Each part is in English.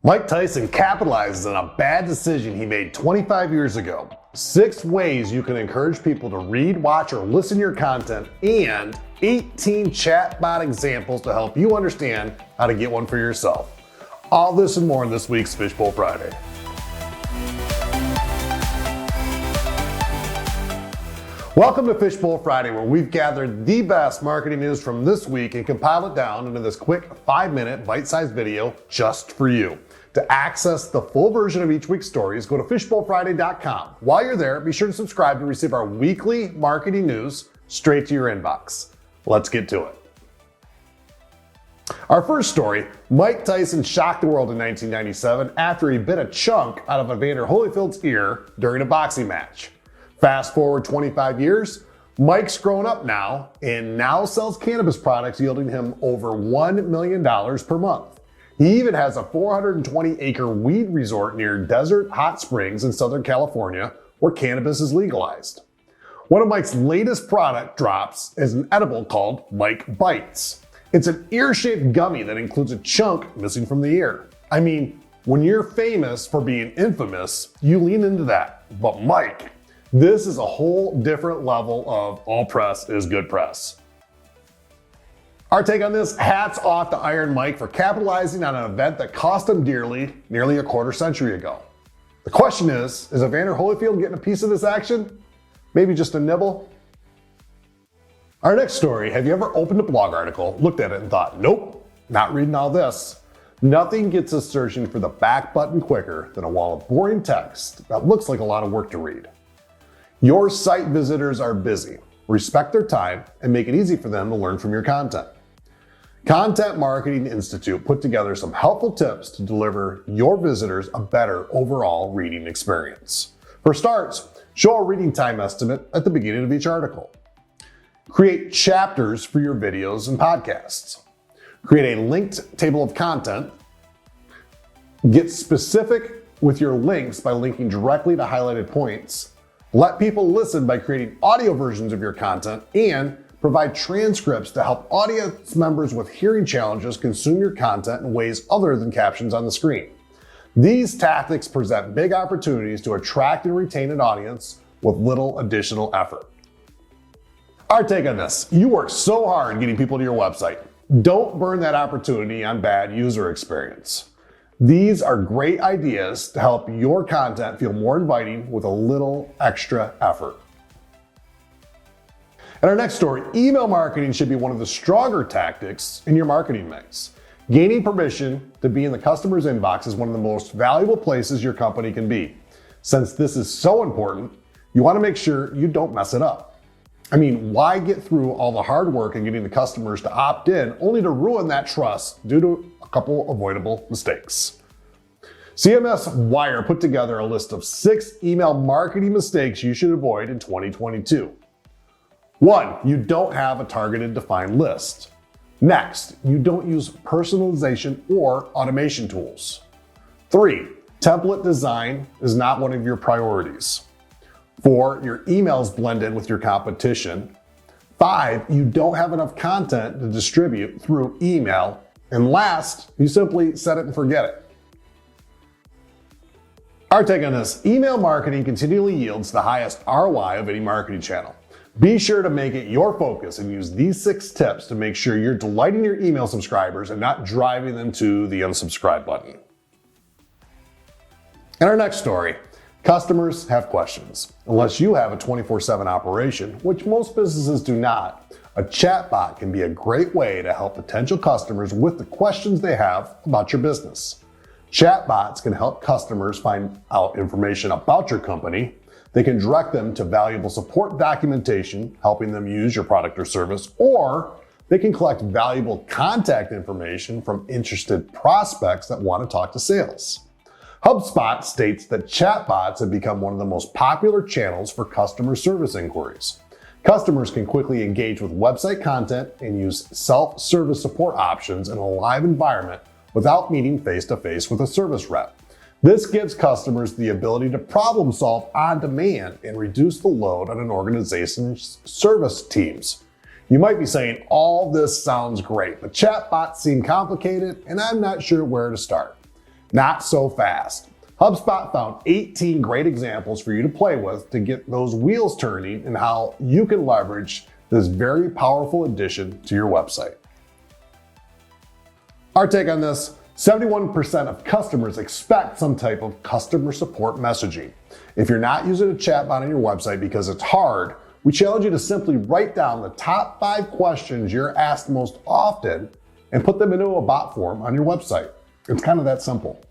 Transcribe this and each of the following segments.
Mike Tyson capitalizes on a bad decision he made 25 years ago. 6 ways you can encourage people to read, watch, or listen to your content, and 18 chatbot examples to help you understand how to get one for yourself. All this and more in this week's Fishbowl Friday. Welcome to Fishbowl Friday, where we've gathered the best marketing news from this week and compiled it down into this quick 5-minute bite-sized video just for you. To access the full version of each week's stories, go to fishbowlfriday.com. While you're there, be sure to subscribe to receive our weekly marketing news straight to your inbox. Let's get to it. Our first story, Mike Tyson shocked the world in 1997 after he bit a chunk out of Evander Holyfield's ear during a boxing match. Fast forward 25 years, Mike's grown up now and now sells cannabis products yielding him over $1 million per month. He even has a 420-acre weed resort near Desert Hot Springs in Southern California where cannabis is legalized. One of Mike's latest product drops is an edible called Mike Bites. It's an ear-shaped gummy that includes a chunk missing from the ear. I mean, when you're famous for being infamous, you lean into that. But Mike, this is a whole different level of all press is good press. Our take on this, hats off to Iron Mike for capitalizing on an event that cost him dearly nearly a quarter century ago. The question is Evander Holyfield getting a piece of this action? Maybe just a nibble? Our next story, have you ever opened a blog article, looked at it and thought, nope, not reading all this? Nothing gets us searching for the back button quicker than a wall of boring text that looks like a lot of work to read. Your site visitors are busy. Respect their time and make it easy for them to learn from your content. Content Marketing Institute put together some helpful tips to deliver your visitors a better overall reading experience. For starts, show a reading time estimate at the beginning of each article. Create chapters for your videos and podcasts. Create a linked table of content. Get specific with your links by linking directly to highlighted points. Let people listen by creating audio versions of your content, and provide transcripts to help audience members with hearing challenges consume your content in ways other than captions on the screen. These tactics present big opportunities to attract and retain an audience with little additional effort. Our take on this, you work so hard getting people to your website. Don't burn that opportunity on bad user experience. These are great ideas to help your content feel more inviting with a little extra effort. In our next story, email marketing should be one of the stronger tactics in your marketing mix. Gaining permission to be in the customer's inbox is one of the most valuable places your company can be. Since this is so important, you want to make sure you don't mess it up. I mean, why get through all the hard work in getting the customers to opt in only to ruin that trust due to a couple avoidable mistakes? CMS Wire put together a list of 6 email marketing mistakes you should avoid in 2022. 1, you don't have a targeted defined list. Next, you don't use personalization or automation tools. 3, template design is not one of your priorities. 4, your emails blend in with your competition. 5, you don't have enough content to distribute through email. And last, you simply set it and forget it. Our take on this, email marketing continually yields the highest ROI of any marketing channel. Be sure to make it your focus and use these 6 tips to make sure you're delighting your email subscribers and not driving them to the unsubscribe button. In our next story, customers have questions. Unless you have a 24/7 operation, which most businesses do not, a chatbot can be a great way to help potential customers with the questions they have about your business. Chatbots can help customers find out information about your company. They can direct them to valuable support documentation, helping them use your product or service, or they can collect valuable contact information from interested prospects that want to talk to sales. HubSpot states that chatbots have become one of the most popular channels for customer service inquiries. Customers can quickly engage with website content and use self-service support options in a live environment without meeting face-to-face with a service rep. This gives customers the ability to problem solve on demand and reduce the load on an organization's service teams. You might be saying, all this sounds great, but chatbots seem complicated and I'm not sure where to start. Not so fast. HubSpot found 18 great examples for you to play with to get those wheels turning and how you can leverage this very powerful addition to your website. Our take on this: 71% of customers expect some type of customer support messaging. If you're not using a chatbot on your website because it's hard, we challenge you to simply write down the top 5 questions you're asked most often and put them into a bot form on your website. It's kind of that simple.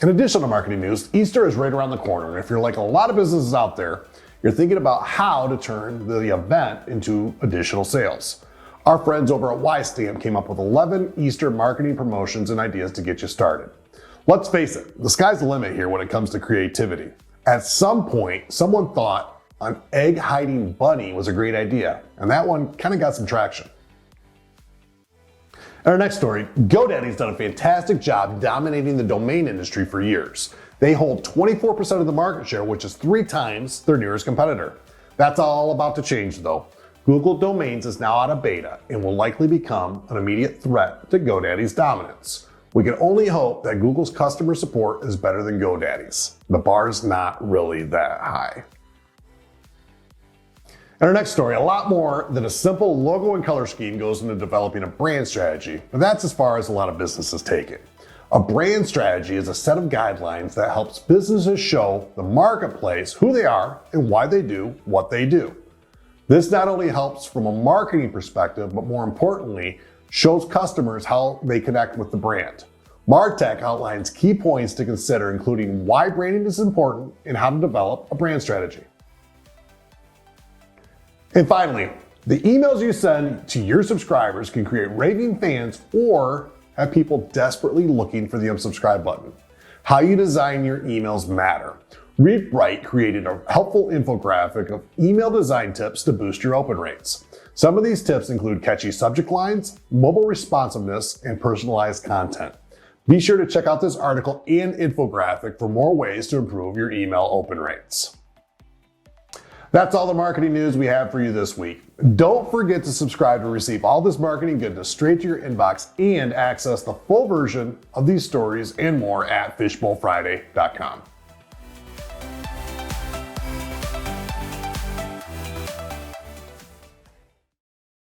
In addition to marketing news, Easter is right around the corner, and if you're like a lot of businesses out there, you're thinking about how to turn the event into additional sales. Our friends over at YStamp came up with 11 Easter marketing promotions and ideas to get you started. Let's face it, the sky's the limit here when it comes to creativity. At some point, someone thought an egg-hiding bunny was a great idea, and that one kind of got some traction. In our next story, GoDaddy's done a fantastic job dominating the domain industry for years. They hold 24% of the market share, which is 3 times their nearest competitor. That's all about to change though. Google Domains is now out of beta and will likely become an immediate threat to GoDaddy's dominance. We can only hope that Google's customer support is better than GoDaddy's. The bar's not really that high. In our next story, a lot more than a simple logo and color scheme goes into developing a brand strategy, but that's as far as a lot of businesses take it. A brand strategy is a set of guidelines that helps businesses show the marketplace who they are and why they do what they do. This not only helps from a marketing perspective, but more importantly, shows customers how they connect with the brand. MarTech outlines key points to consider, including why branding is important and how to develop a brand strategy. And finally, the emails you send to your subscribers can create raving fans or have people desperately looking for the unsubscribe button. How you design your emails matter. Read Bright created a helpful infographic of email design tips to boost your open rates. Some of these tips include catchy subject lines, mobile responsiveness, and personalized content. Be sure to check out this article and infographic for more ways to improve your email open rates. That's all the marketing news we have for you this week. Don't forget to subscribe to receive all this marketing goodness straight to your inbox and access the full version of these stories and more at fishbowlfriday.com.